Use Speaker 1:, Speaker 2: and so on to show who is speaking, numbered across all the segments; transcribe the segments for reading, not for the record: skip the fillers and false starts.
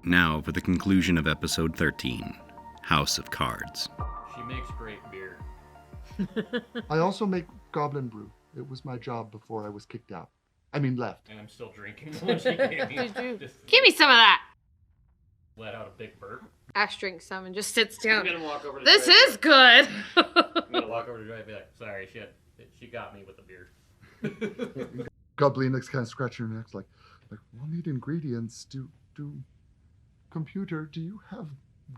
Speaker 1: Now for the conclusion of episode 13, House of Cards.
Speaker 2: She makes great beer.
Speaker 3: I also make goblin brew. It was my job before I was kicked out. I mean, left.
Speaker 2: And I'm still drinking the one she gave me.
Speaker 4: Give me some of that.
Speaker 2: Let out a big burp.
Speaker 4: Ash drinks some and just sits
Speaker 2: I'm
Speaker 4: down.
Speaker 2: gonna walk over to
Speaker 4: This
Speaker 2: Dre.
Speaker 4: is good.
Speaker 2: I'm gonna walk over to Dre and be like, sorry, she got me with the beer.
Speaker 3: Goblin kind of scratching her neck, like, we'll need ingredients. Computer, do you have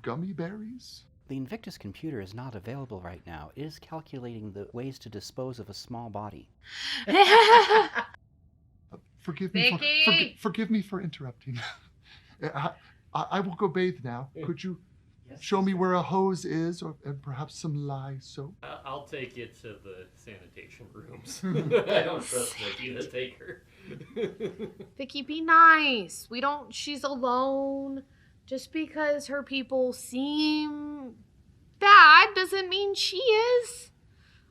Speaker 3: gummy berries?
Speaker 5: The Invictus computer is not available right now. It is calculating the ways to dispose of a small body.
Speaker 3: Forgive me
Speaker 4: Vicky!
Speaker 3: forgive me for interrupting. I will go bathe now. Could you show me where a hose is, and perhaps some lye soap?
Speaker 2: I'll take you to the sanitation rooms. I don't trust Vicky to take her.
Speaker 4: Vicky, be nice. She's alone. Just because her people seem bad doesn't mean she is.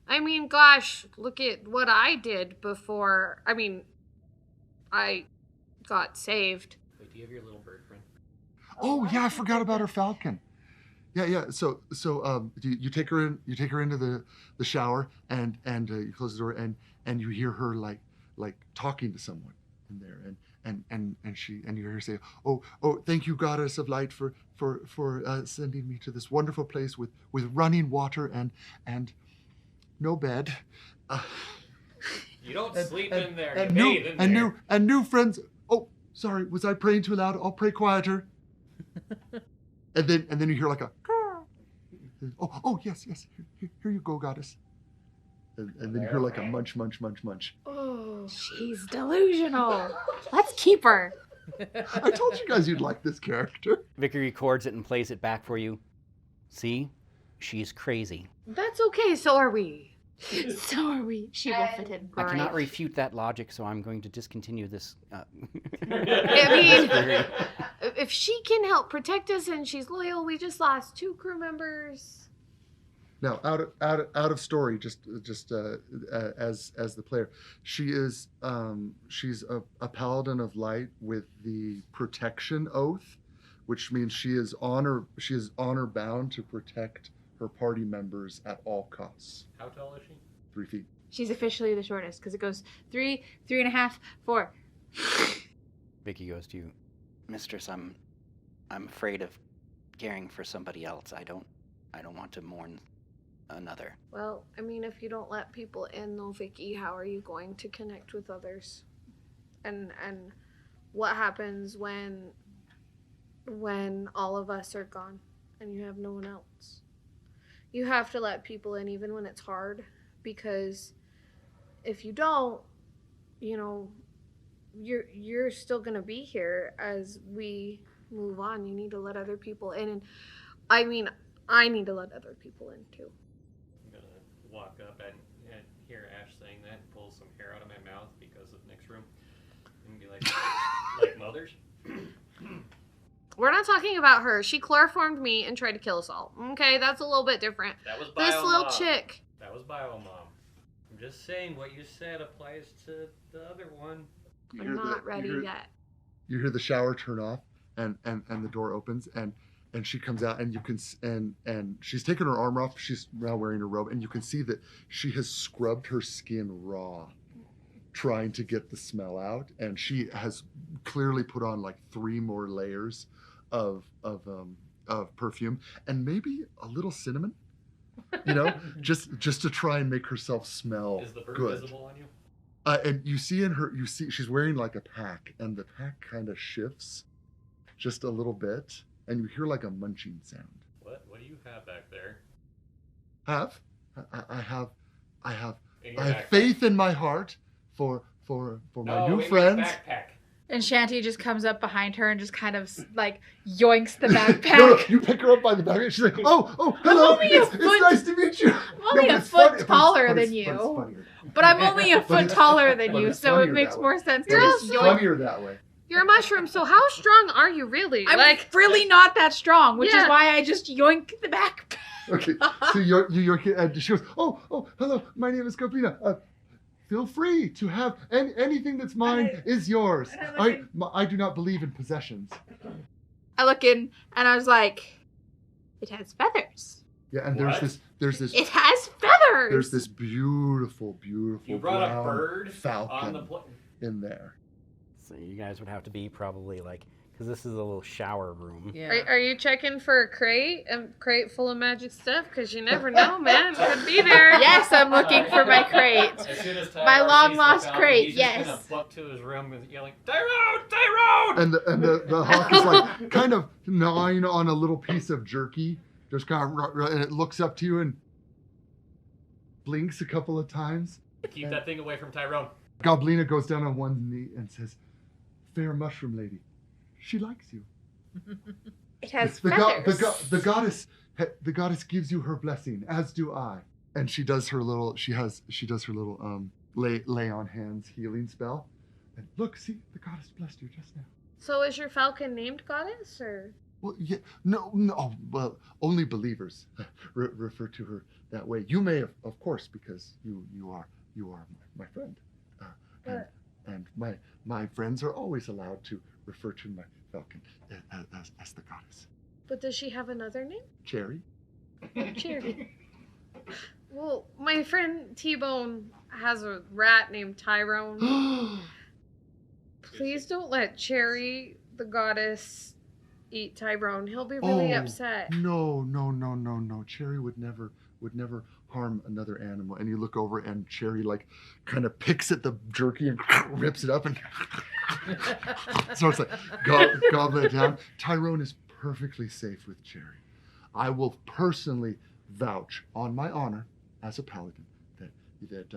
Speaker 4: I mean, gosh, look at what I did before. I mean, I got saved.
Speaker 2: Wait, do you have your little bird friend?
Speaker 3: Oh yeah, I forgot about her falcon. Yeah. So you take her in. You take her into the shower, and you close the door, and you hear her like talking to someone in there, and you hear her say, oh, thank you, goddess of light, for sending me to this wonderful place with running water and no bed.
Speaker 2: You don't sleep in there.
Speaker 3: And
Speaker 2: You bathe in there.
Speaker 3: new friends. Oh, sorry, was I praying too loud? I'll pray quieter. and then you hear like a. Oh yes. Here you go, goddess. And then you hear like a munch.
Speaker 4: Oh, she's delusional. Let's keep her.
Speaker 3: I told you guys you'd like this character.
Speaker 5: Vicky records it and plays it back for you. See? She's crazy.
Speaker 4: That's okay, so are we.
Speaker 6: So are we. She will fit in.
Speaker 5: I cannot refute that logic, so I'm going to discontinue this.
Speaker 4: I mean, if she can help protect us and she's loyal, we just lost 2 crew members.
Speaker 3: Now, out of story, just as the player, she's a paladin of light with the protection oath, which means she is honor bound to protect her party members at all costs.
Speaker 2: How tall is she?
Speaker 3: 3 feet.
Speaker 6: She's officially the shortest because it goes 3, 3.5, 4.
Speaker 5: Vicky goes to you, Mistress. I'm afraid of caring for somebody else. I don't want to mourn another.
Speaker 4: Well, I mean, if you don't let people in, though, Vicky, how are you going to connect with others? And what happens when all of us are gone and you have no one else? You have to let people in even when it's hard, because if you don't, you're still going to be here as we move on. You need to let other people in. And I mean, I need to let other people in too.
Speaker 2: I'm going to walk up and hear Ash saying that and pull some hair out of my mouth because of Nick's room. And be like, like mothers?
Speaker 4: We're not talking about her. She chloroformed me and tried to kill us all. Okay, that's a little bit different.
Speaker 2: That was
Speaker 4: This little
Speaker 2: Biomom.
Speaker 4: chick.
Speaker 2: That was Biomom. I'm just saying what you said applies to the other one.
Speaker 4: I'm not ready yet.
Speaker 3: You hear the shower turn off, and the door opens, and she comes out, and you can and she's taken her armor off. She's now wearing a robe, and you can see that she has scrubbed her skin raw, trying to get the smell out, and she has clearly put on like 3 more layers of perfume, and maybe a little cinnamon, just to try and make herself smell
Speaker 2: Is the bird
Speaker 3: good.
Speaker 2: visible on you?
Speaker 3: And you see she's wearing like a pack, and the pack kind of shifts just a little bit, and you hear like a munching sound.
Speaker 2: What do you have back there?
Speaker 3: I have
Speaker 2: In your
Speaker 3: I have
Speaker 2: backpack?
Speaker 3: faith in my heart for my new
Speaker 2: in
Speaker 3: friends.
Speaker 2: Your backpack.
Speaker 6: And Shanty just comes up behind her and just kind of like yoinks the backpack.
Speaker 3: No, you pick her up by the back, and she's like, "Oh, hello!
Speaker 6: only a
Speaker 3: It's
Speaker 6: foot-
Speaker 3: nice to meet you."
Speaker 6: I'm only
Speaker 3: but
Speaker 6: a
Speaker 3: it's
Speaker 6: foot
Speaker 3: funny-
Speaker 6: taller
Speaker 3: but it's-
Speaker 6: than
Speaker 3: but it's
Speaker 6: you.
Speaker 3: funnier.
Speaker 6: But I'm only a
Speaker 3: But
Speaker 6: foot
Speaker 3: it's-
Speaker 6: taller than
Speaker 3: but
Speaker 6: you,
Speaker 3: it's
Speaker 6: so it
Speaker 3: funnier
Speaker 6: makes
Speaker 3: that
Speaker 6: more
Speaker 3: way.
Speaker 6: sense to
Speaker 3: But
Speaker 6: just
Speaker 3: it's
Speaker 6: yoink.
Speaker 3: funnier that way.
Speaker 4: You're a mushroom, so how strong are you really?
Speaker 6: I'm really not that strong, which
Speaker 4: Yeah.
Speaker 6: is why I just yoink the backpack.
Speaker 3: Okay, so you're and she goes, oh, hello, my name is Kaplina. Feel free to have anything that's mine is yours.
Speaker 6: and I
Speaker 3: I do not believe in possessions.
Speaker 6: I look in and I was like, it has feathers.
Speaker 3: Yeah, and
Speaker 2: What?
Speaker 3: there's this
Speaker 6: It has feathers.
Speaker 3: there's this beautiful
Speaker 2: You brought a
Speaker 3: brown
Speaker 2: bird
Speaker 3: falcon
Speaker 2: on the plane.
Speaker 3: in there.
Speaker 5: So you guys would have to be probably like, because this is a little shower room.
Speaker 7: Yeah.
Speaker 4: Are you checking for a crate full of magic stuff? Because you never know, man. Could be there.
Speaker 6: Yes, I'm looking for my crate.
Speaker 2: As soon as
Speaker 6: My
Speaker 2: Tyrone
Speaker 6: long
Speaker 2: sees the
Speaker 6: lost
Speaker 2: falcon,
Speaker 6: crate,
Speaker 2: he's
Speaker 6: yes.
Speaker 2: just gonna flip to his room and yelling, Tyrone! Tyrone!
Speaker 3: And the hawk is like kind of gnawing on a little piece of jerky, just kind of, and it looks up to you and blinks a couple of times.
Speaker 2: Keep that thing away from Tyrone.
Speaker 3: Goblina goes down on one knee and says, "Fair mushroom lady, she likes you.
Speaker 6: It has
Speaker 3: The
Speaker 6: feathers.
Speaker 3: goddess gives you her blessing, as do I." And she does her little lay on hands healing spell. And look, see, the goddess blessed you just now.
Speaker 4: So is your falcon named Goddess, or?
Speaker 3: Well, yeah, no, well, only believers refer to her that way. You may, of course, because you are my friend, and my friends are always allowed to refer to my falcon as the goddess.
Speaker 4: But does she have another name?
Speaker 3: Cherry.
Speaker 4: Cherry. Well, my friend T-Bone has a rat named Tyrone. Please don't let Cherry, the goddess, eat Tyrone. He'll be really upset.
Speaker 3: No. Cherry would never harm another animal. And you look over and Cherry like kind of picks at the jerky and rips it up and starts like gobbling it down. Tyrone is perfectly safe with Cherry. I will personally vouch on my honor as a paladin that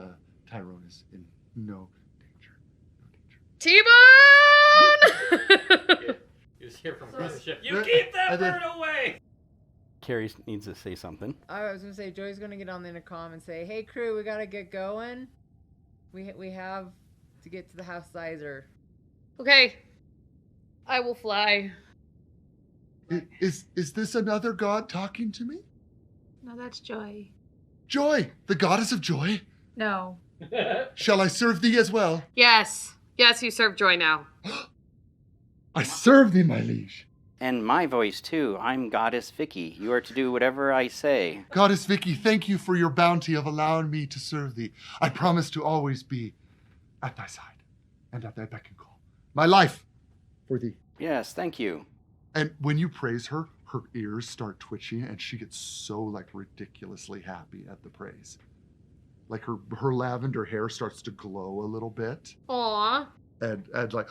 Speaker 3: Tyrone is in no danger.
Speaker 4: T-Bone!
Speaker 2: You just hear from across the ship,
Speaker 3: Yeah,
Speaker 2: you keep that
Speaker 3: and then-
Speaker 2: bird away!
Speaker 5: Carrie needs to say something.
Speaker 7: I was gonna say Joey's gonna get on the intercom and say, "Hey crew, we gotta get going. We have to get to the House Zeizerzer."
Speaker 4: Okay. I will fly.
Speaker 3: Is this another god talking to me?
Speaker 6: No, that's Joy.
Speaker 3: Joy, the goddess of joy.
Speaker 6: No.
Speaker 3: Shall I serve thee as well?
Speaker 4: Yes. Yes, you serve Joy now.
Speaker 3: I serve thee, my liege.
Speaker 5: And my voice too. I'm Goddess Vicky. You are to do whatever I say.
Speaker 3: Goddess Vicky, thank you for your bounty of allowing me to serve thee. I promise to always be at thy side and at thy beck and call. My life for thee.
Speaker 5: Yes, thank you.
Speaker 3: And when you praise her, her ears start twitching and she gets so like ridiculously happy at the praise. Like her lavender hair starts to glow a little bit.
Speaker 4: Aw.
Speaker 3: And like,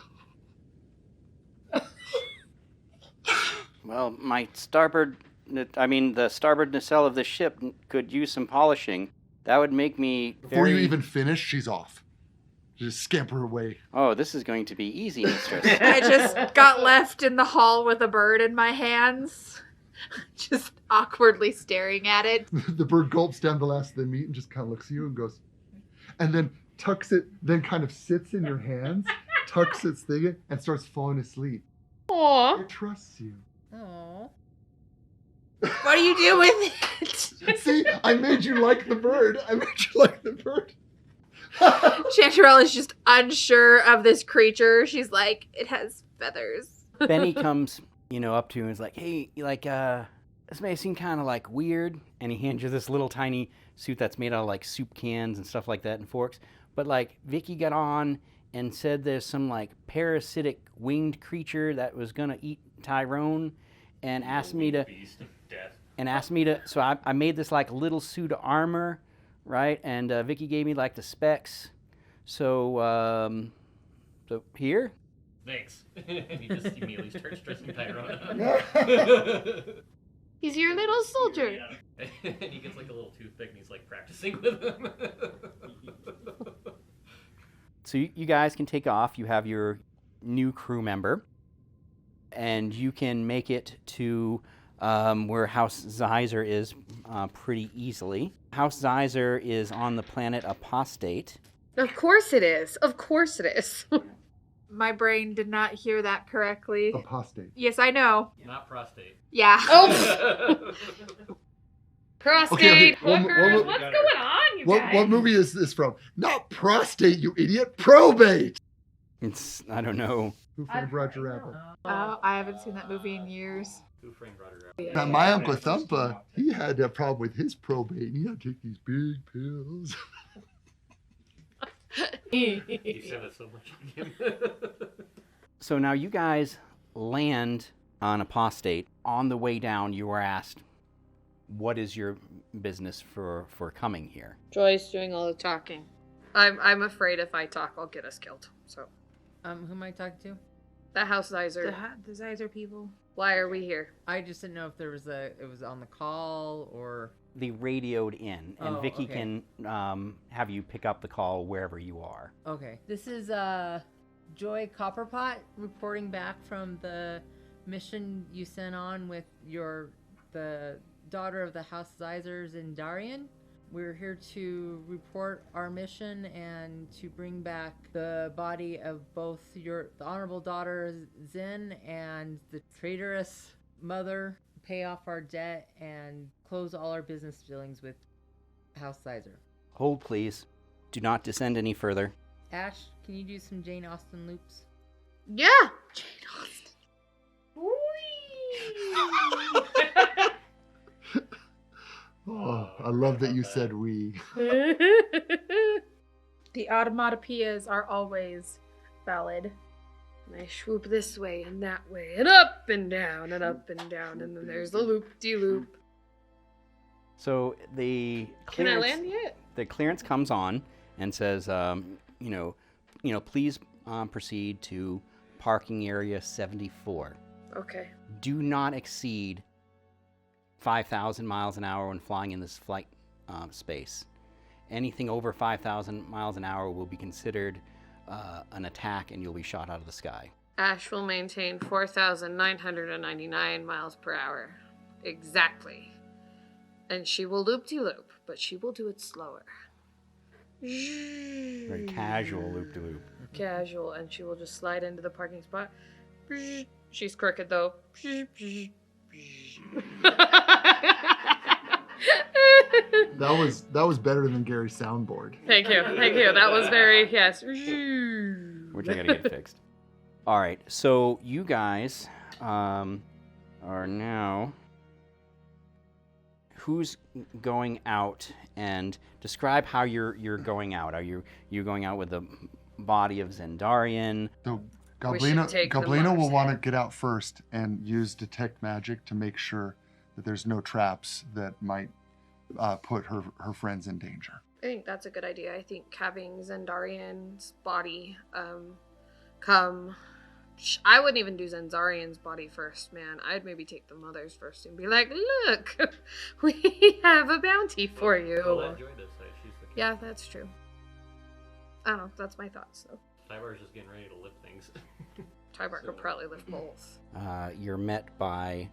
Speaker 5: Well, the starboard nacelle of the ship could use some polishing. That would make me
Speaker 3: before you even finish, she's off. Just scamper away.
Speaker 5: Oh, this is going to be easy, mistress.
Speaker 6: I just got left in the hall with a bird in my hands, just awkwardly staring at it.
Speaker 3: The bird gulps down the last of the meat and just kind of looks at you and goes, and then tucks it, then kind of sits in your hands, tucks its thing in, and starts falling asleep.
Speaker 4: Aw.
Speaker 3: It trusts you.
Speaker 7: Oh.
Speaker 6: What do you do with it?
Speaker 3: See, I made you like the bird.
Speaker 6: Chanterelle is just unsure of this creature. She's like, it has feathers.
Speaker 5: Benny comes, up to you and is like, "Hey, this may seem kind of like weird," and he hands you this little tiny suit that's made out of like soup cans and stuff like that and forks. But like Vicky got on and said there's some like parasitic winged creature that was gonna eat Tyrone, and asked me to.
Speaker 2: Beast of death.
Speaker 5: And asked me to. So I made this like little suit of armor, right? And Vicky gave me like the specs. So here.
Speaker 2: Thanks. And he just immediately starts dressing Tyrone.
Speaker 4: He's your little soldier.
Speaker 2: Yeah. And he gets like a little toothpick and he's like practicing with him.
Speaker 5: So you guys can take off. You have your new crew member, and you can make it to where House Zeizerzer is pretty easily. House Zeizerzer is on the planet Apostate.
Speaker 4: Of course it is. Of course it is.
Speaker 6: My brain did not hear that correctly.
Speaker 3: Apostate.
Speaker 6: Yes, I know.
Speaker 2: Not prostate.
Speaker 6: Yeah.
Speaker 4: Oh! Prostate,
Speaker 3: One
Speaker 4: hookers,
Speaker 3: mo-
Speaker 4: what's going on, you guys?
Speaker 3: What movie is this from? Not prostate, you idiot. Probate.
Speaker 5: I don't know.
Speaker 3: Who Framed Roger Rabbit?
Speaker 6: Oh, I haven't seen that movie in years.
Speaker 2: Who Framed Roger Rabbit?
Speaker 3: Now, my Uncle Thumpa, he had a problem with his probate, and he had to take these big pills.
Speaker 2: You said it so much like him.
Speaker 5: So now you guys land on Apostate. On the way down, you were asked, what is your business for coming here?
Speaker 4: Joy's doing all the talking. I'm afraid if I talk, I'll get us killed. So
Speaker 7: Who am I talking to?
Speaker 4: the House Zeizerzer.
Speaker 6: The Zeizerzer people.
Speaker 4: Why are we here?
Speaker 7: I just didn't know if it was on the call or.
Speaker 5: They radioed in, and
Speaker 7: Oh,
Speaker 5: Vicky
Speaker 7: okay.
Speaker 5: can have you pick up the call wherever you are.
Speaker 7: Okay. This is Joy Copperpot reporting back from the mission you sent on with the daughter of the House Zeizerzer in Darien. We're here to report our mission and to bring back the body of both the honorable daughter Zin and the traitorous mother, pay off our debt, and close all our business dealings with House Zeizerzer.
Speaker 5: Hold, please. Do not descend any further.
Speaker 7: Ash, can you do some Jane Austen loops?
Speaker 4: Yeah. Jane Austen.
Speaker 3: Oh, I love that you said we.
Speaker 6: The automatopoeias are always valid.
Speaker 4: And I swoop this way and that way and up and down and up and down, and then there's the loop-de-loop.
Speaker 5: So the
Speaker 4: Can I
Speaker 5: clearance,
Speaker 4: land yet?
Speaker 5: the clearance comes on and says, please proceed to parking area 74.
Speaker 4: Okay.
Speaker 5: Do not exceed 5,000 miles an hour when flying in this flight space. Anything over 5,000 miles an hour will be considered an attack, and you'll be shot out of the sky.
Speaker 4: Ash will maintain 4,999 miles per hour. Exactly. And she will loop-de-loop, but she will do it slower.
Speaker 5: Very casual loop-de-loop.
Speaker 4: Casual, and she will just slide into the parking spot. She's crooked, though.
Speaker 3: That was better than Gary's soundboard.
Speaker 4: Thank you. That was very, yes.
Speaker 5: Which I gotta get fixed. All right, so you guys are now. Who's going out, and describe how you're going out? Are you going out with the body of Zendarian?
Speaker 3: So
Speaker 4: We should take the
Speaker 3: Goblina will
Speaker 4: Mars
Speaker 3: want to
Speaker 4: head.
Speaker 3: get out first and use detect magic to make sure that there's no traps that might put her friends in danger.
Speaker 4: I think that's a good idea. I think having Zendarian's body come. I wouldn't even do Zendarian's body first, man. I'd maybe take the mother's first and be like, look, we have a bounty for you.
Speaker 2: We'll enjoy this. She's the king.
Speaker 4: Yeah, that's true. I don't know. That's my thoughts, though.
Speaker 2: Tybar's just getting ready to lift things.
Speaker 4: Tybar could probably lift both.
Speaker 5: You're met by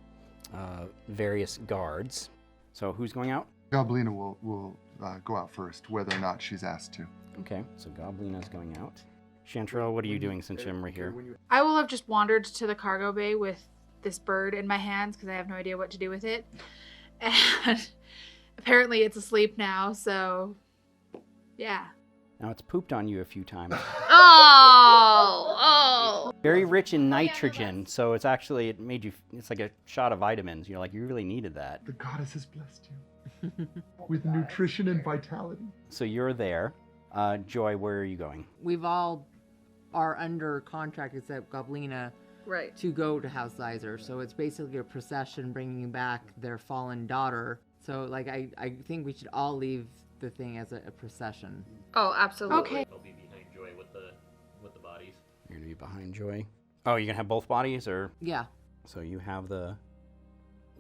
Speaker 5: various guards. So who's going out?
Speaker 3: Goblina will go out first, whether or not she's asked to.
Speaker 5: Okay, so Goblina's going out. Chanterelle, what are you doing since I'm right here?
Speaker 6: I will have just wandered to the cargo bay with this bird in my hands because I have no idea what to do with it. And apparently it's asleep now, so yeah.
Speaker 5: Now it's pooped on you a few times.
Speaker 4: Oh!
Speaker 5: Very rich in nitrogen, so it's like a shot of vitamins. You're like, you really needed that.
Speaker 3: The goddess has blessed you with nutrition and vitality.
Speaker 5: So you're there. Joy, where are you going?
Speaker 7: We've all are under contract except Goblina
Speaker 4: Right.
Speaker 7: to go to House Zeizerzer. So it's basically a procession bringing back their fallen daughter. So like I think we should all leave the thing as a procession.
Speaker 4: Oh, absolutely.
Speaker 6: Okay.
Speaker 2: I'll be behind Joy with the bodies.
Speaker 5: You're gonna be behind Joy. Oh, you're gonna have both bodies, or
Speaker 7: Yeah.
Speaker 5: so you have the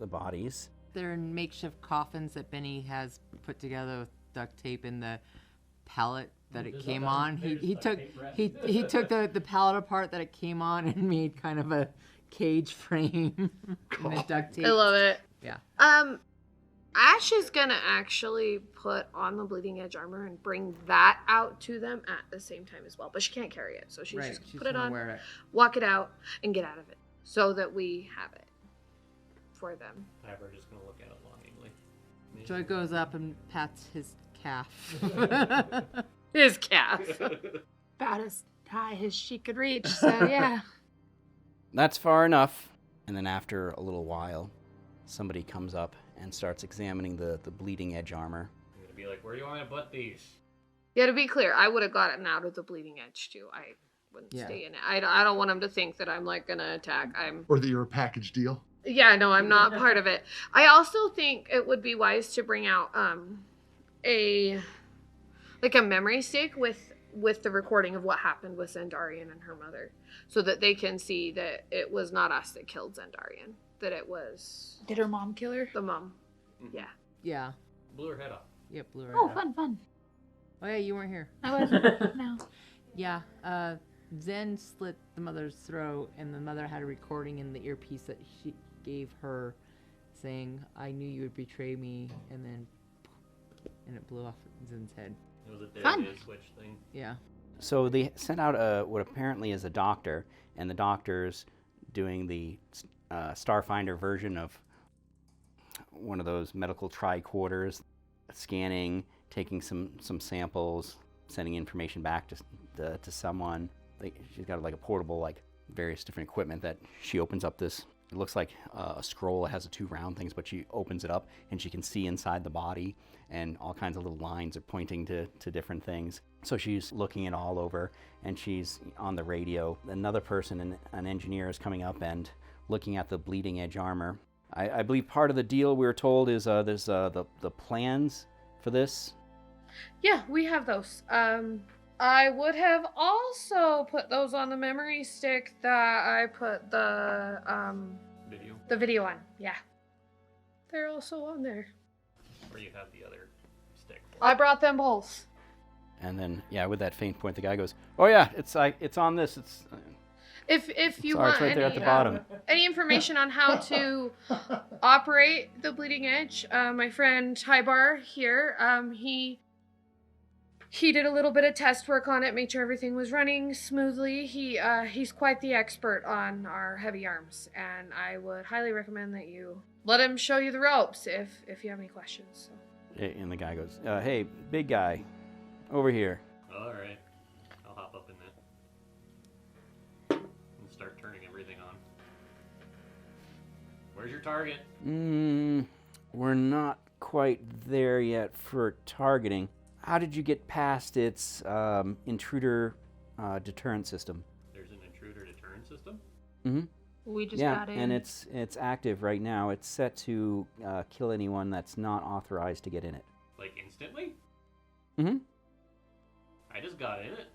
Speaker 5: bodies.
Speaker 7: They're in makeshift coffins that Benny has put together with duct tape in the pallet that it came on. He took the pallet apart that it came on and made kind of a cage frame and the duct tape.
Speaker 4: I love it.
Speaker 7: Yeah.
Speaker 4: Ash is gonna actually put on the bleeding edge armor and bring that out to them at the same time as well. But she can't carry it, so she's
Speaker 7: Right,
Speaker 4: just
Speaker 7: she's
Speaker 4: put it
Speaker 7: gonna
Speaker 4: on,
Speaker 7: wear it.
Speaker 4: walk it out, and get out of it, so that we have it for them.
Speaker 2: Tybar's just gonna look at it longingly.
Speaker 7: Joy goes up and pats his calf.
Speaker 4: His calf.
Speaker 6: About as high as she could reach. So yeah.
Speaker 5: That's far enough. And then after a little while, somebody comes up and starts examining the bleeding edge armor.
Speaker 2: I'm gonna be like, where do you want me to put these?
Speaker 4: Yeah, to be clear, I would have gotten out of the bleeding edge too. I wouldn't stay in it. I don't want him to think that I'm like gonna attack.
Speaker 3: Or that you're a package deal.
Speaker 4: Yeah, no, I'm not part of it. I also think it would be wise to bring out a memory stick with the recording of what happened with Zendarian and her mother, so that they can see that it was not us that killed Zendarian, that it was
Speaker 6: Did her mom kill her?
Speaker 4: the mom.
Speaker 2: Mhm.
Speaker 4: Yeah.
Speaker 7: Yeah.
Speaker 2: Blew her head off.
Speaker 7: Yep, blew her
Speaker 6: Oh,
Speaker 7: out.
Speaker 6: fun.
Speaker 7: Oh, yeah, you weren't here.
Speaker 6: I wasn't. No.
Speaker 7: Yeah, Zen slit the mother's throat, and the mother had a recording in the earpiece that she gave her saying, I knew you would betray me, and then it blew off Zen's head.
Speaker 2: It was a dead
Speaker 6: Fun.
Speaker 2: switch thing.
Speaker 7: Yeah.
Speaker 5: So they sent out what apparently is a doctor, and the doctor's doing the Starfinder version of one of those medical tricorders, scanning, taking some samples, sending information back to someone. She's got like a portable, like various different equipment that she opens up this. It looks like a scroll. It has the two round things, but she opens it up and she can see inside the body, and all kinds of little lines are pointing to different things. So she's looking it all over, and she's on the radio. Another person, an engineer, is coming up and looking at the bleeding edge armor. I believe part of the deal we were told is there's the plans for this.
Speaker 4: Yeah, we have those. I would have also put those on the memory stick that I put the video on. Yeah. They're also on there.
Speaker 2: Where you have the other stick.
Speaker 4: I brought them both.
Speaker 5: And then, yeah, with that faint point, the guy goes, "Oh yeah, it's on this. It's
Speaker 4: If you
Speaker 5: sorry,
Speaker 4: want
Speaker 5: it's right there at
Speaker 4: any,
Speaker 5: the bottom."
Speaker 4: any information on how to operate the bleeding edge, my friend Tybar here, he did a little bit of test work on it, made sure everything was running smoothly. He's quite the expert on our heavy arms, and I would highly recommend that you let him show you the ropes if you have any questions. So.
Speaker 5: And the guy goes, "Hey, big guy, over here."
Speaker 2: All right. I'll hop up in that. And start turning everything on. Where's your target?
Speaker 5: We're not quite there yet for targeting. How did you get past its intruder deterrent system?
Speaker 2: There's an intruder deterrent system?
Speaker 5: Mm-hmm.
Speaker 6: We just
Speaker 5: Yeah,
Speaker 6: got in.
Speaker 5: and it's active right now. It's set to kill anyone that's not authorized to get in it.
Speaker 2: Like instantly?
Speaker 5: Mm-hmm.
Speaker 2: I just got in it.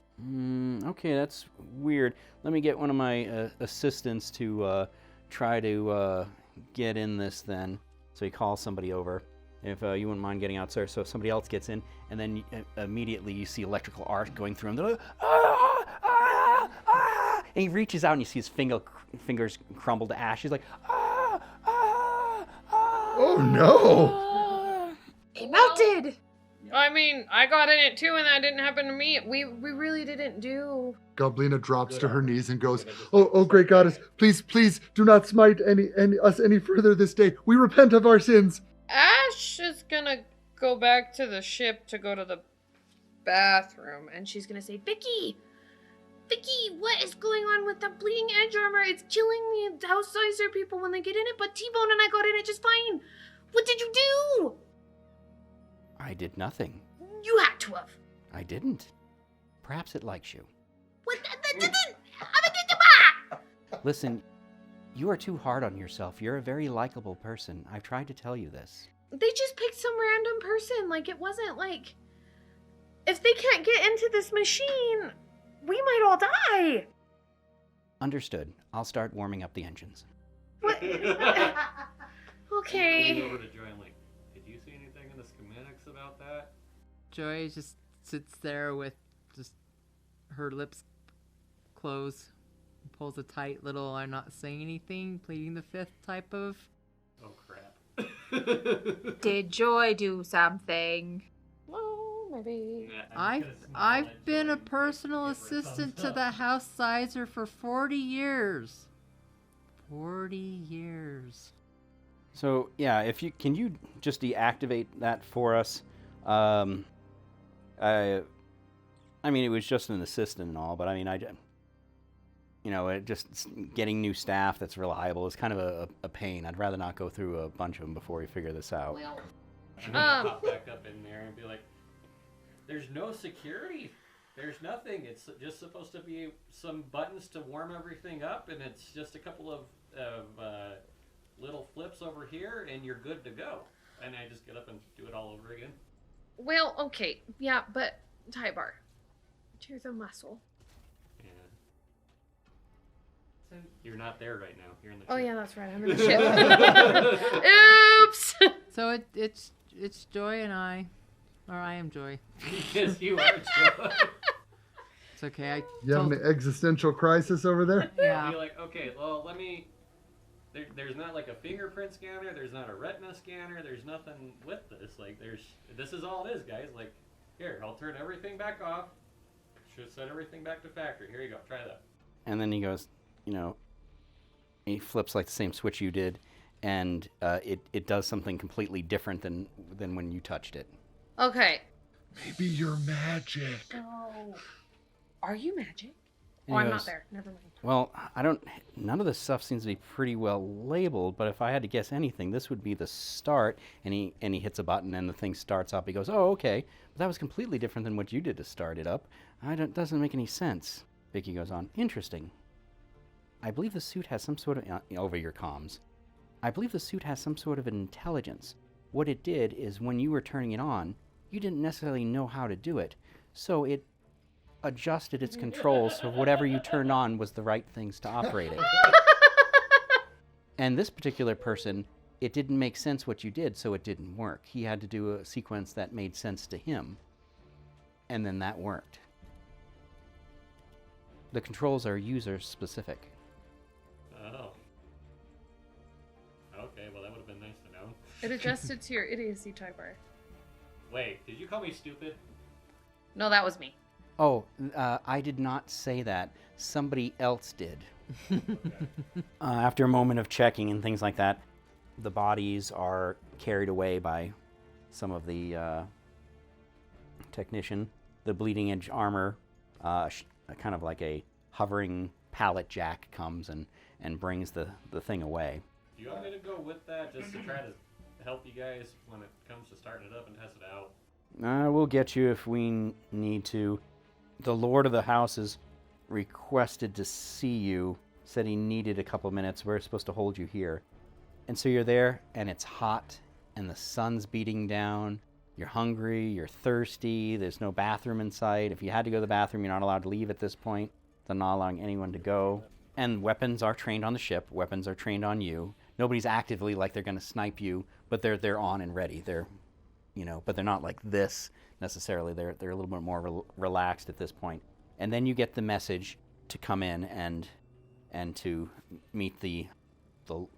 Speaker 5: Okay, that's weird. Let me get one of my assistants to try to get in this then. So he calls somebody over. If you wouldn't mind getting out, sir. So somebody else gets in, and then immediately you see electrical arc going through him. They're like, "Ah, ah, ah," and he reaches out and you see his fingers crumble to ash. He's like, "Ah, ah, ah."
Speaker 3: Oh no!
Speaker 5: Ah.
Speaker 6: It melted!
Speaker 4: I mean, I got in it too, and that didn't happen to me. We really didn't do.
Speaker 3: Goblina drops to her knees and goes, "Oh, great goddess, please do not smite us any further this day. We repent of our sins."
Speaker 4: Ash is gonna go back to the ship to go to the bathroom, and she's gonna say, Vicky, what is going on with the bleeding edge armor? It's killing the House Zeizerzer people when they get in it, but T-Bone and I got in it just fine. What did you do?
Speaker 5: I did nothing.
Speaker 4: You had to have.
Speaker 5: I didn't. Perhaps it likes you.
Speaker 4: What?
Speaker 5: Listen, you are too hard on yourself. You're a very likable person. I've tried to tell you this.
Speaker 4: They just picked some random person. Like, it wasn't like... If they can't get into this machine, we might all die.
Speaker 5: Understood. I'll start warming up the engines.
Speaker 4: What?
Speaker 2: I
Speaker 4: Okay.
Speaker 2: lean over to Joy and like, did you see anything in the schematics about that?
Speaker 7: Joy just sits there with just her lips closed, pulls a tight little I'm not saying anything, pleading the fifth type of.
Speaker 2: Oh crap.
Speaker 6: Did Joy do something?
Speaker 4: Well, maybe.
Speaker 7: I've been a personal assistant to the House Zeizerzer for 40 years. 40 years.
Speaker 5: So yeah, can you just deactivate that for us? I mean, it was just an assistant and all, but I mean, just getting new staff that's reliable is kind of a pain. I'd rather not go through a bunch of them before we figure this out.
Speaker 4: Well,
Speaker 2: I'm gonna pop back up in there and be like, "There's no security. There's nothing. It's just supposed to be some buttons to warm everything up, and it's just a couple of little flips over here, and you're good to go." And I just get up and do it all over again.
Speaker 4: well, okay. Yeah, but Tybar, you're the muscle.
Speaker 2: Yeah. You're not there right now. You're in the
Speaker 4: Oh
Speaker 2: ship.
Speaker 4: yeah, that's right. I'm in the ship. Oops.
Speaker 7: So it's Joy and I, or I am Joy.
Speaker 2: Yes, you are, Joe.
Speaker 7: It's okay.
Speaker 3: You having an existential crisis over there?
Speaker 7: Yeah.
Speaker 2: Be like, okay, well, let me. There's not like a fingerprint scanner. There's not a retina scanner. There's nothing with this. Like, this is all it is, guys. Like, here, I'll turn everything back off. Should set everything back to factory. Here you go. Try that.
Speaker 5: And then he goes, he flips like the same switch you did, and it does something completely different than when you touched it.
Speaker 4: Okay.
Speaker 3: Maybe you're magic.
Speaker 4: So, are you magic?
Speaker 5: And
Speaker 4: Oh,
Speaker 5: he
Speaker 4: I'm
Speaker 5: goes,
Speaker 4: not there. Never mind.
Speaker 5: Well, none of this stuff seems to be pretty well labeled, but if I had to guess anything, this would be the start. And he hits a button and the thing starts up. He goes, oh, okay. But that was completely different than what you did to start it up. Doesn't make any sense. Vicky goes on, interesting. I believe the suit has some sort of, over your comms. I believe the suit has some sort of intelligence. What it did is when you were turning it on, you didn't necessarily know how to do it. So it adjusted its controls so whatever you turned on was the right things to operate it. And this particular person, it didn't make sense what you did, so it didn't work. He had to do a sequence that made sense to him, and then that worked. The controls are user-specific.
Speaker 2: Oh. Okay, well, that would have been nice to know.
Speaker 4: It adjusted to your idiocy, Tybar.
Speaker 2: Wait, did you call me stupid?
Speaker 4: No, that was me.
Speaker 5: Oh, I did not say that. Somebody else did. After a moment of checking and things like that, the bodies are carried away by some of the technician. The bleeding edge armor, kind of like a hovering pallet jack, comes and brings the thing away.
Speaker 2: Do you want me to go with that just to try to help you guys when it comes to starting it up and test it out?
Speaker 5: We'll get you if we need to. The Lord of the House has requested to see you, said he needed a couple minutes. We're supposed to hold you here. And so you're there, and it's hot, and the sun's beating down. You're hungry, you're thirsty, there's no bathroom in sight. If you had to go to the bathroom, you're not allowed to leave at this point. They're not allowing anyone to go. And weapons are trained on the ship. Weapons are trained on you. Nobody's actively like they're going to snipe you, but they're on and ready. They're, but they're not like this necessarily. They're a little bit more relaxed at this point. And then you get the message to come in and to meet the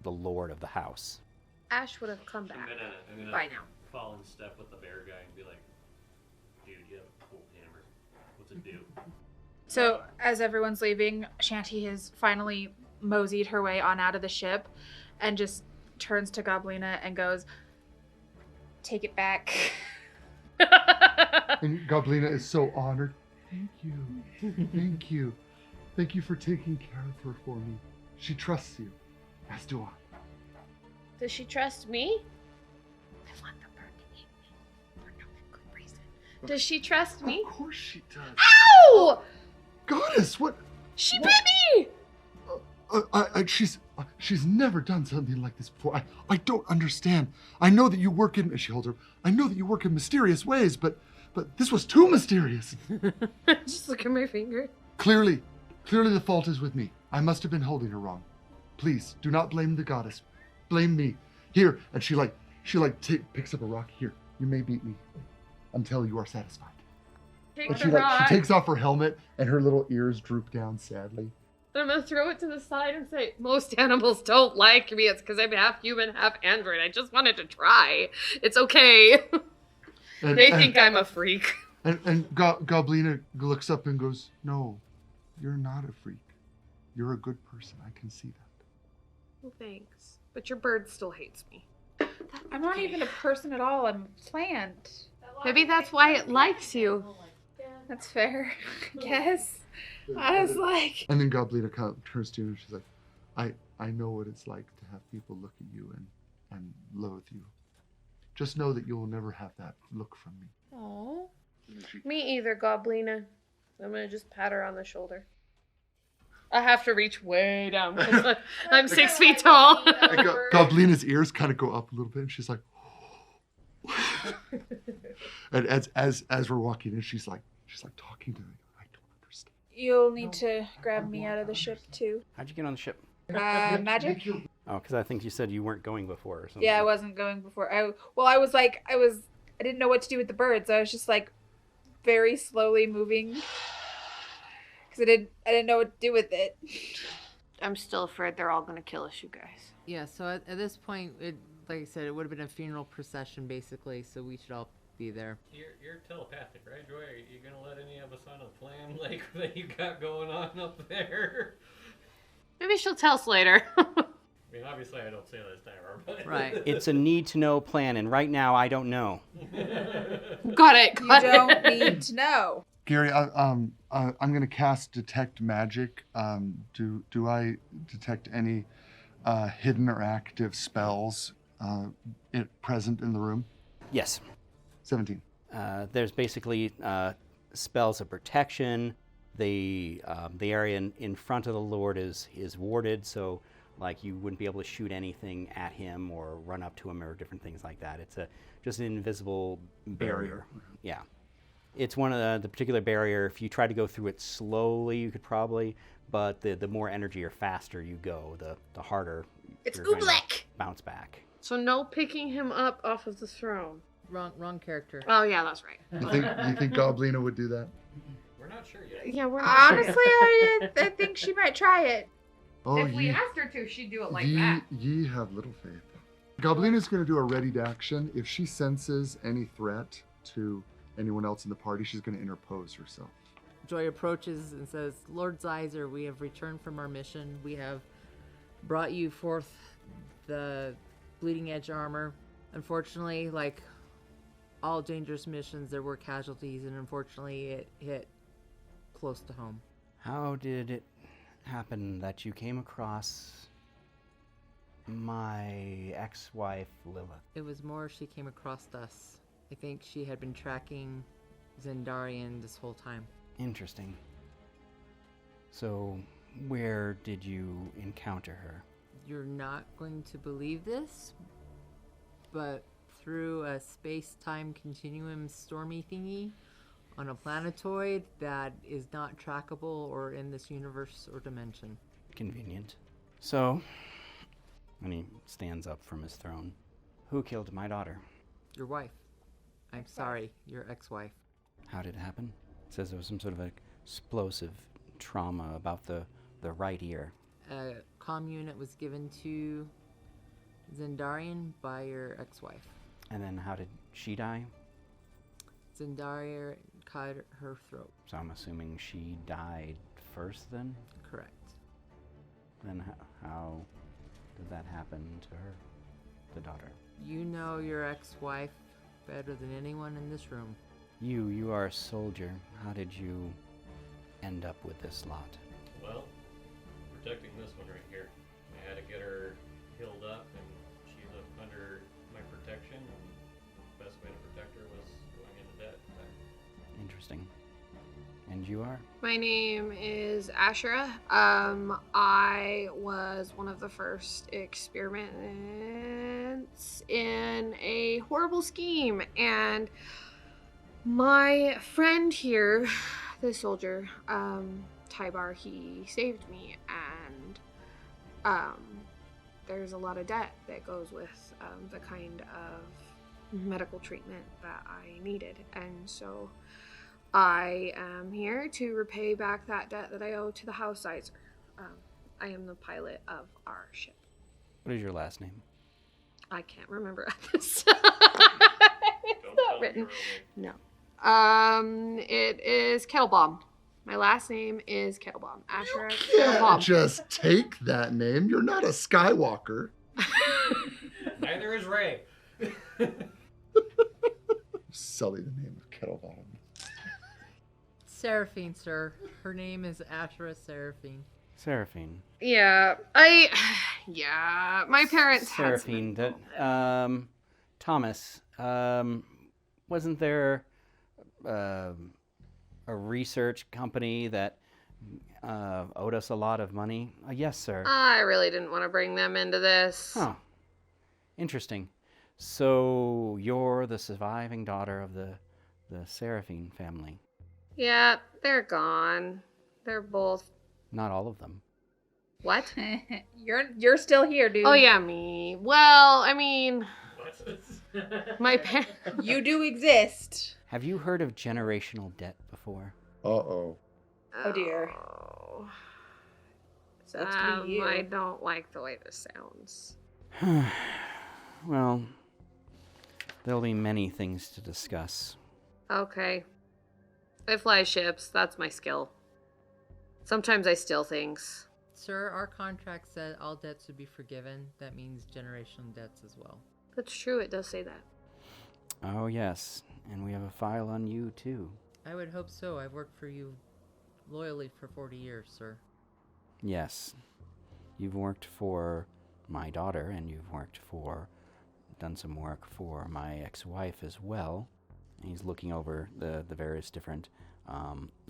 Speaker 5: Lord of the House.
Speaker 4: Ash would have come back
Speaker 2: I'm gonna
Speaker 4: by now.
Speaker 2: fall in step with the bear guy and be like, dude, you have a cool hammer. What's it do?
Speaker 6: So, as everyone's leaving, Shanty has finally moseyed her way on out of the ship and just turns to Goblina and goes, take it back.
Speaker 3: And Goblina is so honored. Thank you. Thank you. Thank you for taking care of her for me. She trusts you, as do I.
Speaker 4: Does she trust me? I want the bird to eat me for no good reason. Does she trust me?
Speaker 3: Of course she does.
Speaker 4: Ow!
Speaker 3: Goddess, what?
Speaker 4: She bit me!
Speaker 3: She's never done something like this before. I don't understand. I know that you work in, she holds her, I know that you work in mysterious ways, but this was too mysterious.
Speaker 4: Just look at my finger.
Speaker 3: Clearly the fault is with me. I must have been holding her wrong. Please, do not blame the goddess. Blame me. Here, and she picks up a rock. Here, you may beat me until you are satisfied.
Speaker 4: Take
Speaker 3: And
Speaker 4: the rock.
Speaker 3: she takes off her helmet, and her little ears droop down sadly.
Speaker 4: I'm gonna throw it to the side and say, most animals don't like me. It's because I'm half human, half android. I just wanted to try. It's okay.
Speaker 3: And,
Speaker 4: They think I'm a freak.
Speaker 3: And Goblina looks up and goes, "No, you're not a freak. You're a good person. I can see that."
Speaker 4: Well, thanks. But your bird still hates me.
Speaker 6: I'm not even a person at all. I'm a plant.
Speaker 4: Maybe that's why it likes you.
Speaker 6: That's fair. I guess. I was like,
Speaker 3: And then Goblina turns to you and she's like, I know what it's like to have people look at you and loathe you. Just know that you will never have that look from me.
Speaker 6: oh.
Speaker 4: Me either, Goblina. I'm gonna just pat her on the shoulder. I have to reach way down because I'm 6 feet tall.
Speaker 3: And Goblina's ears kind of go up a little bit, and she's like, and as we're walking in, she's like talking to me. I don't understand.
Speaker 6: You'll need to grab me out of the ship too.
Speaker 5: How'd you get on the ship?
Speaker 6: Magic?
Speaker 5: Oh, because I think you said you weren't going before or something.
Speaker 6: Yeah, I wasn't going before. I didn't know what to do with the birds. I was just like very slowly moving because I didn't know what to do with it.
Speaker 4: I'm still afraid they're all gonna kill us, you guys.
Speaker 7: Yeah, so at this point, like I said, it would have been a funeral procession, basically, so we should all be there.
Speaker 2: You're telepathic, right, Joy? Are you gonna let any of us on a plan like that you got going on up there?
Speaker 4: Maybe she'll tell us later.
Speaker 2: I mean, obviously I don't say this to her, but...
Speaker 7: Right.
Speaker 5: It's a need-to-know plan, and right now I don't know.
Speaker 4: Got it.
Speaker 6: You
Speaker 4: Got
Speaker 6: don't
Speaker 4: it.
Speaker 6: need to know.
Speaker 3: Gary, I'm gonna cast detect magic. Do I detect any hidden or active spells present in the room?
Speaker 5: Yes.
Speaker 3: 17.
Speaker 5: There's basically spells of protection. The area in front of the Lord is warded, so like you wouldn't be able to shoot anything at him or run up to him or different things like that. It's just an invisible barrier. Yeah. It's one of the particular barrier. If you try to go through it slowly, you could probably, but the more energy or faster you go, the harder
Speaker 6: It's
Speaker 5: you're going to
Speaker 6: Oobleck.
Speaker 5: bounce back.
Speaker 4: So no picking him up off of the throne.
Speaker 7: Wrong character.
Speaker 4: Oh yeah, that's right.
Speaker 3: You think Goblina would do that?
Speaker 2: We're not sure yet.
Speaker 4: Yeah, we're not
Speaker 6: Honestly, I think she might try it.
Speaker 3: Oh,
Speaker 4: If we asked her to, she'd do it like
Speaker 3: ye,
Speaker 4: that.
Speaker 3: ye have little faith. Goblina's going to do a ready to action. If she senses any threat to anyone else in the party, she's going to interpose herself.
Speaker 7: Joy approaches and says, Lord Zeizerzer, we have returned from our mission. We have brought you forth the bleeding edge armor. Unfortunately, like all dangerous missions, there were casualties, and unfortunately it hit close to home.
Speaker 5: How did it happen that you came across my ex-wife, Lilith?
Speaker 7: It was more she came across us. I think she had been tracking Zendarian this whole time.
Speaker 5: Interesting. So, where did you encounter her?
Speaker 7: You're not going to believe this, but through a space-time continuum stormy thingy on a planetoid that is not trackable or in this universe or dimension.
Speaker 5: Convenient. So, and he stands up from his throne. Who killed my daughter?
Speaker 7: Your wife. I'm sorry, your ex-wife.
Speaker 5: How did it happen? It says there was some sort of explosive trauma about the right ear.
Speaker 7: A comm unit was given to Zendarian by your ex-wife.
Speaker 5: And then how did she die?
Speaker 7: Zendarian cut her throat.
Speaker 5: So I'm assuming she died first then?
Speaker 7: Correct.
Speaker 5: Then how did that happen to her, the daughter?
Speaker 7: You know your ex-wife better than anyone in this room.
Speaker 5: You are a soldier. How did you end up with this lot?
Speaker 2: Well, protecting this one right here. I had to get her healed up, and she's under my protection, and the best way to protect her was going into debt.
Speaker 5: Interesting. And you are?
Speaker 4: My name is Ashera. I was one of the first experiments in a horrible scheme, and my friend here, the soldier, Tybar, he saved me, and there's a lot of debt that goes with the kind of medical treatment that I needed, and so I am here to repay back that debt that I owe to the House Zeizerzer. I am the pilot of our ship.
Speaker 5: What is your last name?
Speaker 4: I can't remember this.
Speaker 2: Don't
Speaker 4: It's
Speaker 2: tell
Speaker 4: not
Speaker 2: me
Speaker 4: written.
Speaker 2: your
Speaker 4: No. It is Kettlebomb. My last name is Kettlebomb. Ashera
Speaker 3: Yeah,
Speaker 4: Kettlebomb.
Speaker 3: just take that name. You're not a Skywalker.
Speaker 2: Neither is Ray.
Speaker 3: Sully the name of Kettlebottom.
Speaker 7: Seraphine, sir. Her name is Ashra Seraphine.
Speaker 5: Seraphine.
Speaker 4: Yeah, my parents had
Speaker 5: Seraphine, that, Thomas, wasn't there a research company that owed us a lot of money? Yes, sir.
Speaker 4: I really didn't want to bring them into this.
Speaker 5: Huh. Interesting. So you're the surviving daughter of the Seraphine family.
Speaker 4: Yeah, they're gone. They're both...
Speaker 5: Not all of them.
Speaker 4: What?
Speaker 6: You're still here, dude.
Speaker 4: Oh, yeah, me. Well, I mean... My parents...
Speaker 6: You do exist.
Speaker 5: Have you heard of generational debt before?
Speaker 3: Uh-oh.
Speaker 6: Oh, dear. Sucks to be you.
Speaker 4: I don't like the way this sounds.
Speaker 5: Well, there'll be many things to discuss.
Speaker 4: Okay. I fly ships. That's my skill. Sometimes I steal things.
Speaker 7: Sir, our contract said all debts would be forgiven. That means generational debts as well.
Speaker 4: That's true. It does say that.
Speaker 5: Oh, yes. And we have a file on you, too.
Speaker 7: I would hope so. I've worked for you loyally for 40 years, sir.
Speaker 5: Yes. You've worked for my daughter, and you've done some work for my ex-wife as well. He's looking over the various different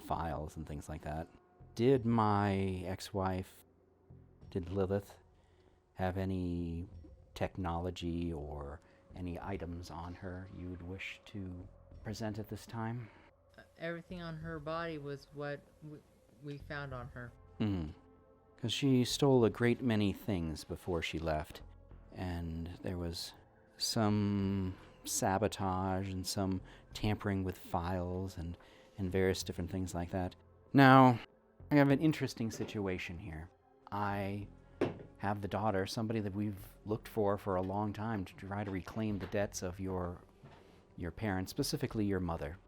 Speaker 5: files and things like that. Did my ex-wife, did Lilith, have any technology or any items on her you'd wish to present at this time?
Speaker 7: Everything on her body was what we found on her.
Speaker 5: Because she stole a great many things before she left, and there was some sabotage and some tampering with files and various different things like that. Now, I have an interesting situation here. I have the daughter, somebody that we've looked for a long time to try to reclaim the debts of your parents, specifically your mother.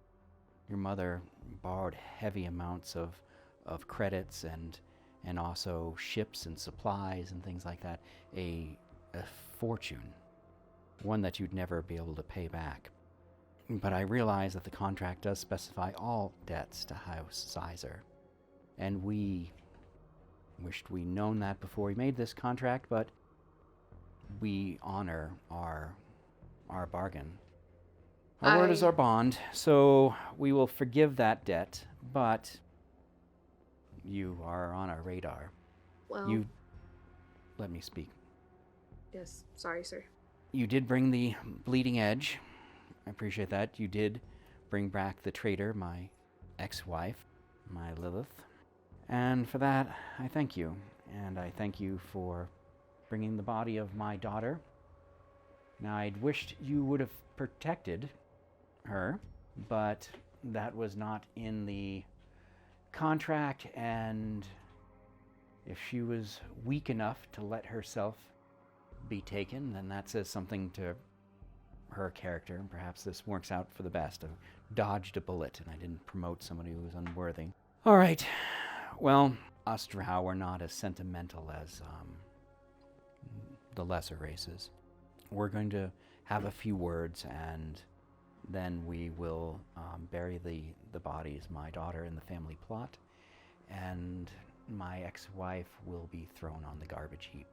Speaker 5: Your mother borrowed heavy amounts of credits and also ships and supplies and things like that. A fortune. One that you'd never be able to pay back. But I realize that the contract does specify all debts to House Zeizerzer. And we wished we'd known that before we made this contract, but we honor our bargain. Our word is our bond, so we will forgive that debt, but you are on our radar.
Speaker 4: Well...
Speaker 5: You... Let me speak.
Speaker 4: Yes, sorry, sir.
Speaker 5: You did bring the bleeding edge. I appreciate that. You did bring back the traitor, my ex-wife, my Lilith. And for that, I thank you. And I thank you for bringing the body of my daughter. Now, I'd wished you would have protected her, but that was not in the contract, and if she was weak enough to let herself be taken, then that says something to her character, and perhaps this works out for the best. I dodged a bullet, and I didn't promote somebody who was unworthy. All right. Well, us Drow are not as sentimental as the lesser races. We're going to have a few words, and then we will bury the bodies, my daughter in the family plot, and my ex-wife will be thrown on the garbage heap.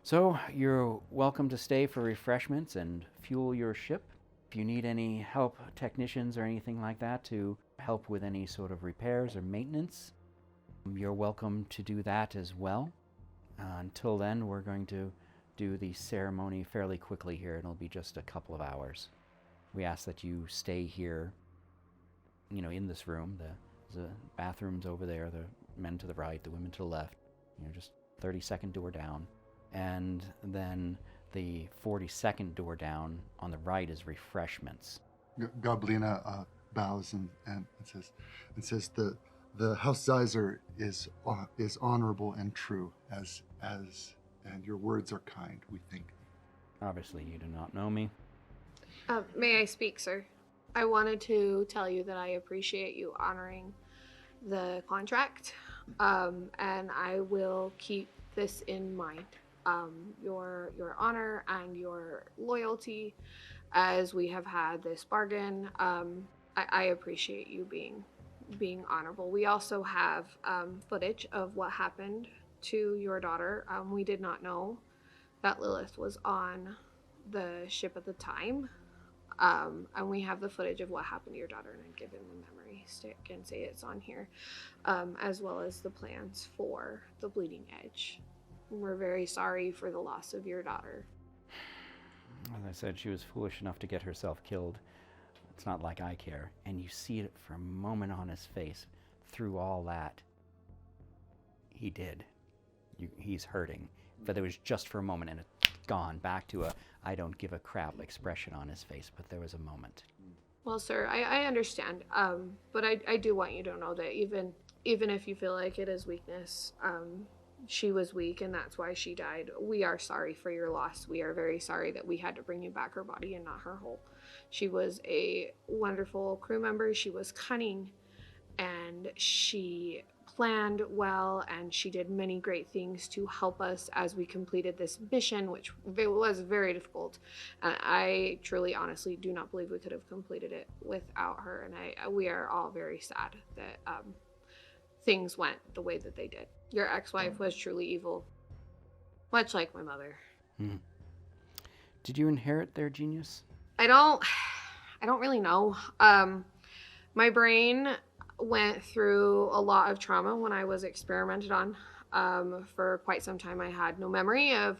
Speaker 5: So, you're welcome to stay for refreshments and fuel your ship. If you need any help, technicians or anything like that, to help with any sort of repairs or maintenance, you're welcome to do that as well. Until then, we're going to do the ceremony fairly quickly here. It'll be just a couple of hours. We ask that you stay here, in this room. The bathrooms over there, the men to the right, the women to the left. Just 32nd door down. And then the 42nd door down on the right is refreshments.
Speaker 3: Goblina bows and says the House Zeizerzer is honorable and true as and your words are kind, we think.
Speaker 5: Obviously, you do not know me.
Speaker 4: May I speak, sir? I wanted to tell you that I appreciate you honoring the contract, and I will keep this in mind. Your honor and your loyalty, as we have had this bargain. I appreciate you being being honorable. We also have footage of what happened to your daughter. We did not know that Lilith was on the ship at the time. And we have the footage of what happened to your daughter, and I've given the memory stick and say it's on here, as well as the plans for the Bleeding Edge. We're very sorry for the loss of your daughter.
Speaker 5: As I said, she was foolish enough to get herself killed. It's not like I care. And you see it for a moment on his face. Through all that, he did. He's hurting. But it was just for a moment, and it's gone back to a I don't give a crap expression on his face. But there was a moment.
Speaker 4: Well, sir, I understand. But I do want you to know that even if you feel like it is weakness, she was weak, and that's why she died. We are sorry for your loss. We are very sorry that we had to bring you back her body and not her whole. She was a wonderful crew member. She was cunning, and she planned well, and she did many great things to help us as we completed this mission, which was very difficult. And I truly, honestly do not believe we could have completed it without her. And we are all very sad that things went the way that they did. Your ex-wife was truly evil, much like my mother.
Speaker 5: Did you inherit their genius?
Speaker 4: I don't really know. My brain went through a lot of trauma when I was experimented on. For quite some time, I had no memory of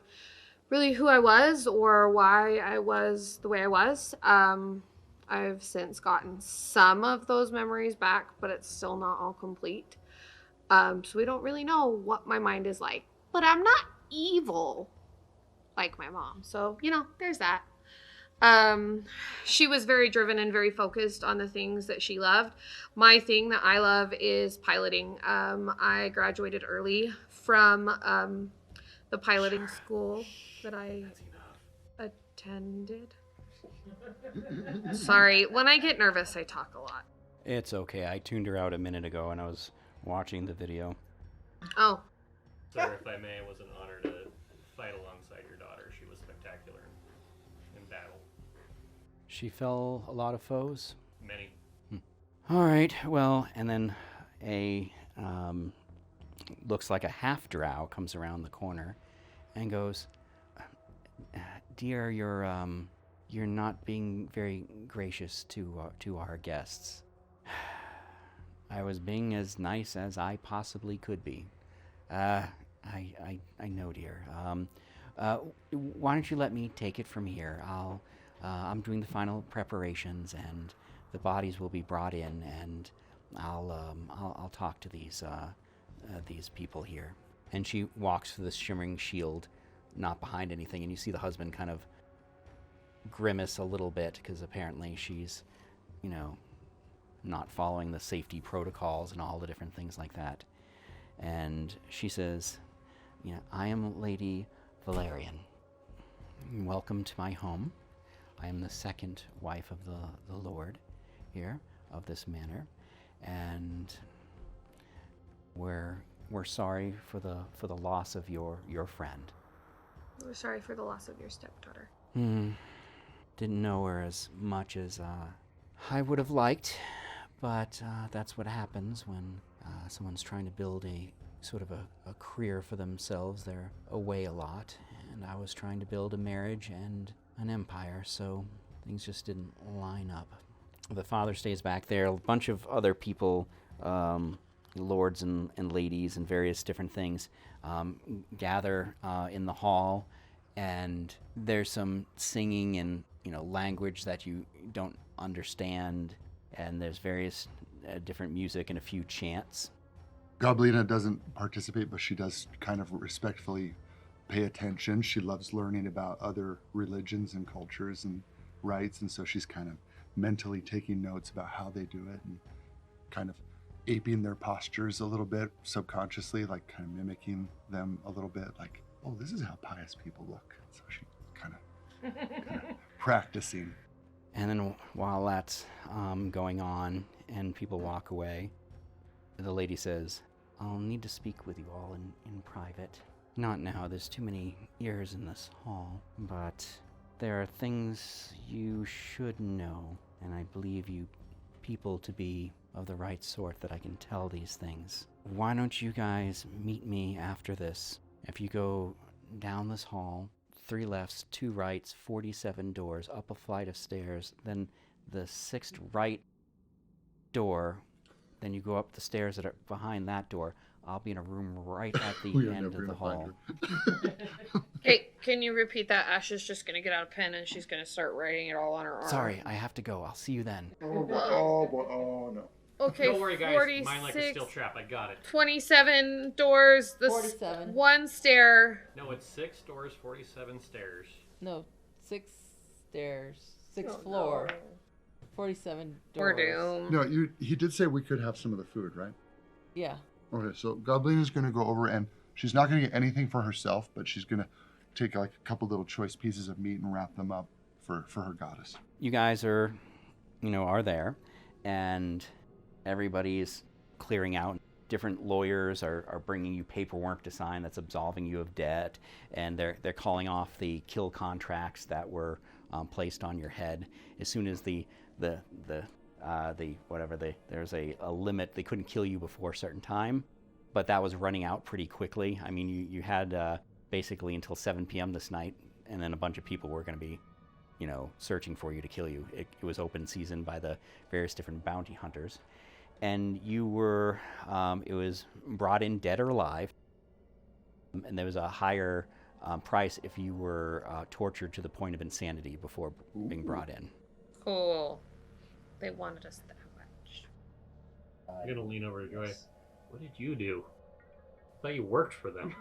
Speaker 4: really who I was or why I was the way I was. I've since gotten some of those memories back, but it's still not all complete. So we don't really know what my mind is like. But I'm not evil like my mom. So, there's that. She was very driven and very focused on the things that she loved. My thing that I love is piloting. I graduated early from the piloting school that I attended. Sorry, when I get nervous, I talk a lot.
Speaker 5: It's okay. I tuned her out a minute ago, and I was watching the video.
Speaker 4: Oh.
Speaker 2: Sir, if I may, it was an honor to fight alongside your daughter. She was spectacular in battle.
Speaker 5: She fell a lot of foes?
Speaker 2: Many.
Speaker 5: All right, well, and then looks like a half-drow comes around the corner and goes, Dear, you're not being very gracious to our guests. I was being as nice as I possibly could be. I know, dear. Why don't you let me take it from here? I'm doing the final preparations, and the bodies will be brought in, and I'll talk to these people here. And she walks to this shimmering shield, not behind anything, and you see the husband kind of grimace a little bit because apparently she's, not following the safety protocols and all the different things like that. And she says, I am Lady Valerian. Welcome to my home. I am the second wife of the Lord here of this manor, and we're sorry for the loss of your friend.
Speaker 4: We're sorry for the loss of your stepdaughter.
Speaker 5: Didn't know her as much as I would have liked, but that's what happens when someone's trying to build a sort of a career for themselves. They're away a lot, and I was trying to build a marriage and an empire, so things just didn't line up. The father stays back there. A bunch of other people, lords and ladies and various different things, gather in the hall, and there's some singing in language that you don't understand, and there's various different music and a few chants.
Speaker 3: Goblina doesn't participate, but she does kind of respectfully pay attention. She loves learning about other religions and cultures and rites, and so she's kind of mentally taking notes about how they do it and kind of aping their postures a little bit subconsciously, like kind of mimicking them a little bit, like, oh, this is how pious people look. So she kind of practicing.
Speaker 5: And then while that's going on and people walk away, the lady says, I'll need to speak with you all in private. Not now, there's too many ears in this hall, but there are things you should know, and I believe you people to be of the right sort that I can tell these things. Why don't you guys meet me after this? If you go down this hall, 3 lefts, 2 rights, 47 doors, up a flight of stairs, then the 6th right door, then you go up the stairs that are behind that door. I'll be in a room right at the
Speaker 3: We are
Speaker 5: end
Speaker 3: never
Speaker 5: of the
Speaker 3: gonna
Speaker 5: hall.
Speaker 3: find her.
Speaker 4: Hey, can you repeat that? Ash is just gonna get out a pen and she's gonna start writing it all on her arm.
Speaker 5: Sorry, I have to go. I'll see you then.
Speaker 3: Oh boy, oh boy, oh no.
Speaker 4: Okay,
Speaker 2: Don't worry, guys.
Speaker 4: 46,
Speaker 2: Mine like a steel trap. I got it.
Speaker 4: 27 doors, the
Speaker 7: 47.
Speaker 4: 1 stair.
Speaker 2: No, it's 6 doors, 47 stairs.
Speaker 7: No, 6 stairs, 6th floor, 47
Speaker 4: We're
Speaker 7: doors.
Speaker 4: doomed.
Speaker 3: No, he did say we could have some of the food, right?
Speaker 7: Yeah.
Speaker 3: Okay, so Goblina's gonna go over and she's not gonna get anything for herself, but she's gonna take like a couple little choice pieces of meat and wrap them up for her goddess.
Speaker 5: You guys are there, and everybody's clearing out. Different lawyers are bringing you paperwork to sign that's absolving you of debt, and they're calling off the kill contracts that were placed on your head. As soon as there's a limit, they couldn't kill you before a certain time, but that was running out pretty quickly. I mean, you had basically until 7 p.m. this night, and then a bunch of people were going to be, searching for you to kill you. It was open season by the various different bounty hunters. And you were, it was brought in dead or alive, and there was a higher price if you were tortured to the point of insanity before being brought in.
Speaker 4: Cool. They wanted us that much.
Speaker 2: I'm gonna lean over to Joy. What did you do? I thought you worked for them.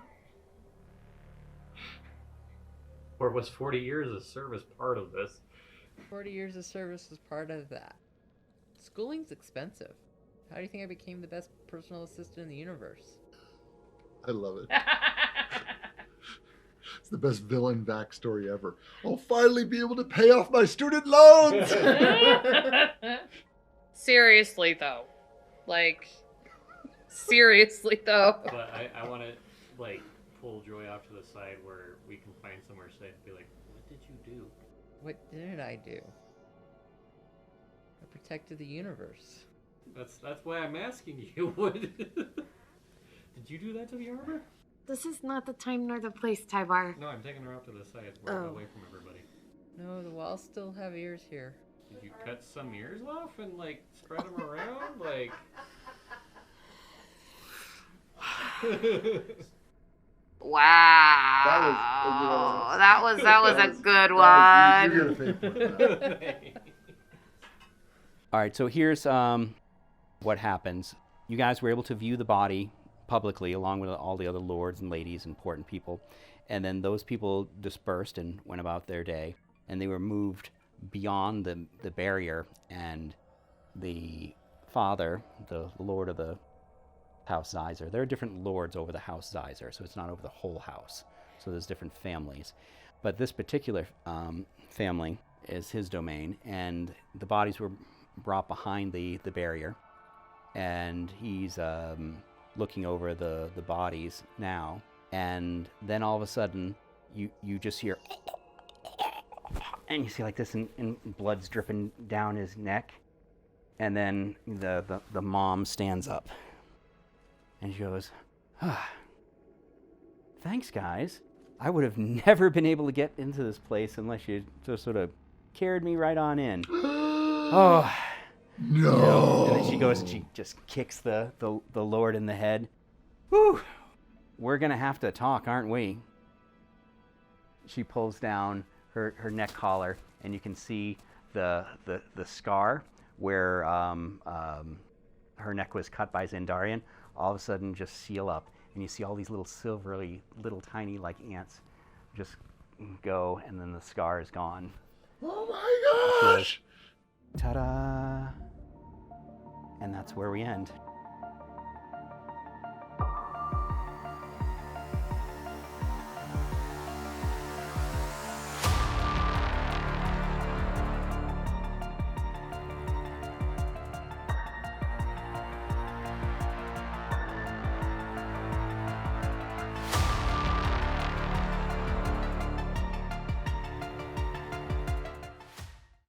Speaker 2: Or was 40 years of service part of this?
Speaker 7: 40 years of service was part of that. Schooling's expensive. How do you think I became the best personal assistant in the universe?
Speaker 3: I love it. It's the best villain backstory ever. I'll finally be able to pay off my student loans!
Speaker 4: Seriously, though. Seriously, though.
Speaker 2: But I want to, pull Joy off to the side where we can find somewhere safe and be like, what did you do?
Speaker 7: What did I do? I protected the universe.
Speaker 2: That's why I'm asking you. What did you do that to the arbor?
Speaker 4: This is not the time nor the place, Tyvar.
Speaker 2: No, I'm taking her off to the side, away from everybody.
Speaker 7: No, the walls still have ears here.
Speaker 2: Did you cut some ears off and spread them around?
Speaker 4: Wow. That was a good one.
Speaker 3: You're gonna pay for that.
Speaker 5: All right, so here's what happens. You guys were able to view the body publicly along with all the other lords and ladies, important people, and then those people dispersed and went about their day, and they were moved beyond the barrier, and the father, the lord of the House Zeizerzer, there are different lords over the House Zeizerzer, so it's not over the whole house, so there's different families, but this particular family is his domain, and the bodies were brought behind the barrier, and he's looking over the bodies now, and then all of a sudden you just hear and you see like this and blood's dripping down his neck, and then the mom stands up and she goes, thanks guys, I would have never been able to get into this place unless you just sort of carried me right on in. Oh
Speaker 3: No.
Speaker 5: And then she goes and she just kicks the Lord in the head. Whew. We're going to have to talk, aren't we? She pulls down her neck collar, and you can see the scar where her neck was cut by Zendarian, all of a sudden just seal up. And you see all these little silvery, little tiny like ants just go, and then the scar is gone.
Speaker 3: Oh my gosh!
Speaker 5: Ta-da! And that's where we end.